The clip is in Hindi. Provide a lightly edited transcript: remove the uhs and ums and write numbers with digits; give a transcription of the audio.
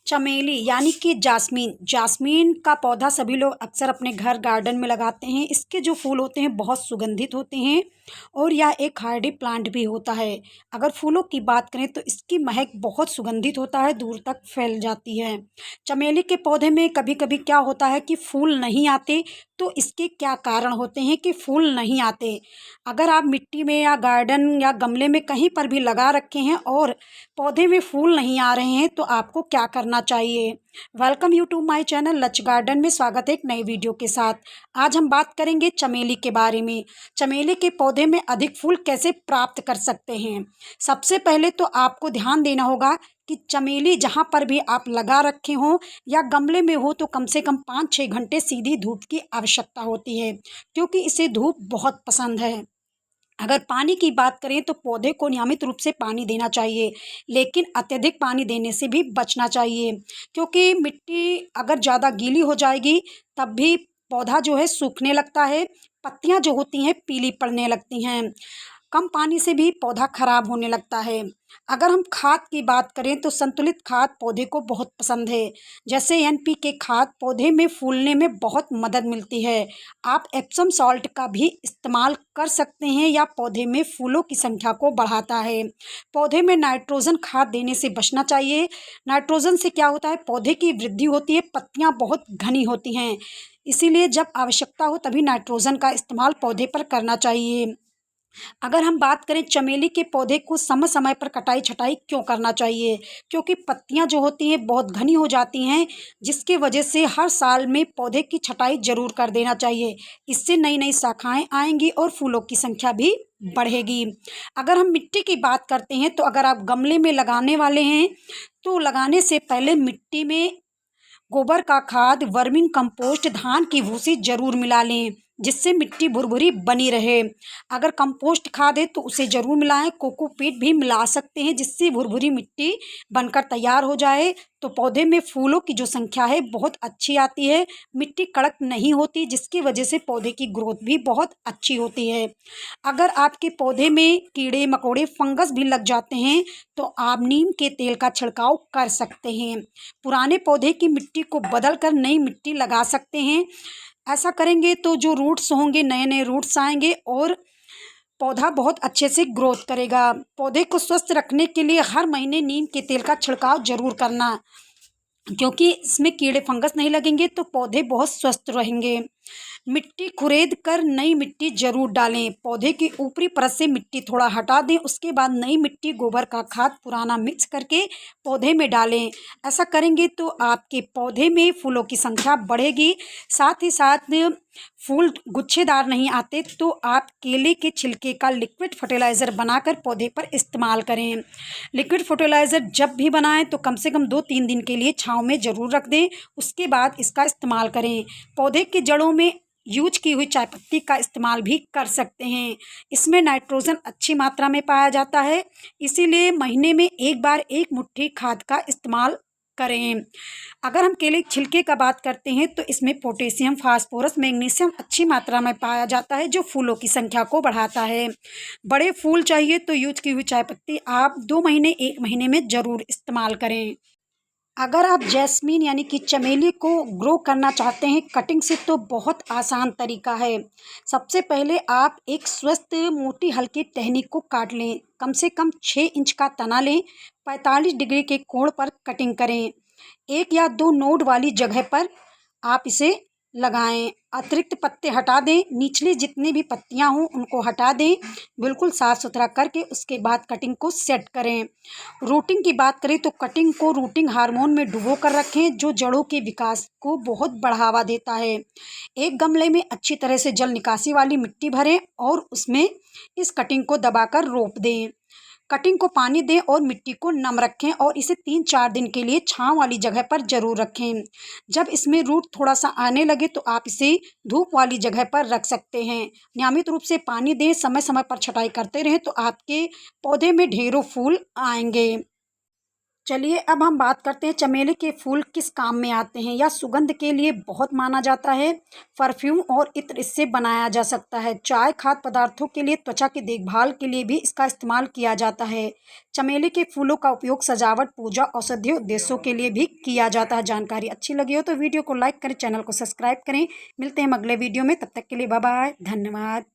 चमेली यानी कि जास्मीन। जास्मीन का पौधा सभी लोग अक्सर अपने घर गार्डन में लगाते हैं। इसके जो फूल होते हैं बहुत सुगंधित होते हैं और यह एक हार्डी प्लांट भी होता है। अगर फूलों की बात करें तो इसकी महक बहुत सुगंधित होता है, दूर तक फैल जाती है। चमेली के पौधे में कभी कभी क्या होता है कि फूल नहीं आते, तो इसके क्या कारण होते हैं कि फूल नहीं आते। अगर आप मिट्टी में या गार्डन या गमले में कहीं पर भी लगा रखे हैं और पौधे में फूल नहीं आ रहे हैं, तो आपको क्या करना चाहिए। Welcome you to my channel lush garden में स्वागत है एक नई वीडियो के साथ। आज हम बात करेंगे चमेली के बारे में। चमेली के पौधे में अधिक फूल कैसे प्राप्त कर सकते हैं। सबसे पहले तो आपको ध्यान देना होगा कि चमेली जहाँ पर भी आप लगा रखे हों या गमले में हो, तो कम से कम 5-6 घंटे सीधी धूप की आवश्यकता होती है, क्योंकि इसे धूप बहुत पसंद है। अगर पानी की बात करें तो पौधे को नियमित रूप से पानी देना चाहिए, लेकिन अत्यधिक पानी देने से भी बचना चाहिए, क्योंकि मिट्टी अगर ज़्यादा गीली हो जाएगी तब भी पौधा जो है सूखने लगता है, पत्तियां जो होती हैं पीली पड़ने लगती हैं। कम पानी से भी पौधा खराब होने लगता है। अगर हम खाद की बात करें तो संतुलित खाद पौधे को बहुत पसंद है। जैसे एनपीके खाद पौधे में फूलने में बहुत मदद मिलती है। आप एप्सम सॉल्ट का भी इस्तेमाल कर सकते हैं, या पौधे में फूलों की संख्या को बढ़ाता है। पौधे में नाइट्रोजन खाद देने से बचना चाहिए। नाइट्रोजन से क्या होता है, पौधे की वृद्धि होती है, पत्तियां बहुत घनी होती हैं, इसीलिए जब आवश्यकता हो तभी नाइट्रोजन का इस्तेमाल पौधे पर करना चाहिए। अगर हम बात करें चमेली के पौधे को समय समय पर कटाई छटाई क्यों करना चाहिए, क्योंकि पत्तियां जो होती हैं बहुत घनी हो जाती हैं, जिसके वजह से हर साल में पौधे की छटाई जरूर कर देना चाहिए। इससे नई नई शाखाएं आएंगी और फूलों की संख्या भी बढ़ेगी। अगर हम मिट्टी की बात करते हैं तो अगर आप गमले में लगाने वाले हैं तो लगाने से पहले मिट्टी में गोबर का खाद, वर्मिंग कंपोस्ट, धान की भूसी जरूर मिला लें, जिससे मिट्टी भुरभुरी बनी रहे। अगर कंपोस्ट खाद है तो उसे जरूर मिलाएं। कोकोपीट भी मिला सकते हैं, जिससे भुरभुरी मिट्टी बनकर तैयार हो जाए, तो पौधे में फूलों की जो संख्या है बहुत अच्छी आती है। मिट्टी कड़क नहीं होती, जिसकी वजह से पौधे की ग्रोथ भी बहुत अच्छी होती है। अगर आपके पौधे में कीड़े मकोड़े फंगस भी लग जाते हैं तो आप नीम के तेल का छिड़काव कर सकते हैं। पुराने पौधे की मिट्टी को बदल कर नई मिट्टी लगा सकते हैं। ऐसा करेंगे तो जो रूट्स होंगे, नए नए रूट्स आएंगे और पौधा बहुत अच्छे से ग्रोथ करेगा। पौधे को स्वस्थ रखने के लिए हर महीने नीम के तेल का छिड़काव जरूर करना, क्योंकि इसमें कीड़े फंगस नहीं लगेंगे तो पौधे बहुत स्वस्थ रहेंगे। मिट्टी खुरेद कर नई मिट्टी जरूर डालें। पौधे की ऊपरी परत से मिट्टी थोड़ा हटा दें, उसके बाद नई मिट्टी गोबर का खाद पुराना मिक्स करके पौधे में डालें। ऐसा करेंगे तो आपके पौधे में फूलों की संख्या बढ़ेगी। साथ ही साथ फूल गुच्छेदार नहीं आते तो आप केले के छिलके का लिक्विड फर्टिलाइज़र बनाकर पौधे पर इस्तेमाल करें। लिक्विड फर्टिलाइज़र जब भी बनाएं तो कम से कम 2-3 दिन के लिए छांव में ज़रूर रख दें, उसके बाद इसका इस्तेमाल करें। पौधे की जड़ों में यूज की हुई चाय पत्ती का इस्तेमाल भी कर सकते हैं। इसमें नाइट्रोजन अच्छी मात्रा में पाया जाता है, इसीलिए महीने में एक बार एक मुट्ठी खाद का इस्तेमाल करें। अगर हम केले के छिलके का बात करते हैं तो इसमें पोटेशियम, फास्फोरस, मैग्नीशियम अच्छी मात्रा में पाया जाता है, जो फूलों की संख्या को बढ़ाता है। बड़े फूल चाहिए तो यूज की हुई चाय पत्ती आप 2 महीने 1 महीने में ज़रूर इस्तेमाल करें। अगर आप जैस्मीन यानी कि चमेली को ग्रो करना चाहते हैं कटिंग से, तो बहुत आसान तरीका है। सबसे पहले आप एक स्वस्थ मोटी हल्की टहनी को काट लें। कम से कम 6 इंच का तना लें। 45 डिग्री के कोण पर कटिंग करें। 1 या 2 नोड वाली जगह पर आप इसे लगाएं। अतिरिक्त पत्ते हटा दें। निचली जितनी भी पत्तियां हों उनको हटा दें, बिल्कुल साफ सुथरा करके उसके बाद कटिंग को सेट करें। रूटिंग की बात करें तो कटिंग को रूटिंग हार्मोन में डुबो कर रखें, जो जड़ों के विकास को बहुत बढ़ावा देता है। एक गमले में अच्छी तरह से जल निकासी वाली मिट्टी भरें और उसमें इस कटिंग को दबाकर रोप दें। कटिंग को पानी दें और मिट्टी को नम रखें और इसे 3-4 दिन के लिए छांव वाली जगह पर जरूर रखें। जब इसमें रूट थोड़ा सा आने लगे तो आप इसे धूप वाली जगह पर रख सकते हैं। नियमित रूप से पानी दें, समय समय पर छटाई करते रहें, तो आपके पौधे में ढेरों फूल आएंगे। चलिए अब हम बात करते हैं चमेली के फूल किस काम में आते हैं या सुगंध के लिए बहुत माना जाता है। परफ्यूम और इत्र इससे बनाया जा सकता है। चाय, खाद्य पदार्थों के लिए, त्वचा की देखभाल के लिए भी इसका इस्तेमाल किया जाता है। चमेली के फूलों का उपयोग सजावट, पूजा, औषधीय उद्देश्यों के लिए भी किया जाता है। जानकारी अच्छी लगी हो तो वीडियो को लाइक करें, चैनल को सब्सक्राइब करें। मिलते हैं अगले वीडियो में, तब तक के लिए बाय बाय, धन्यवाद।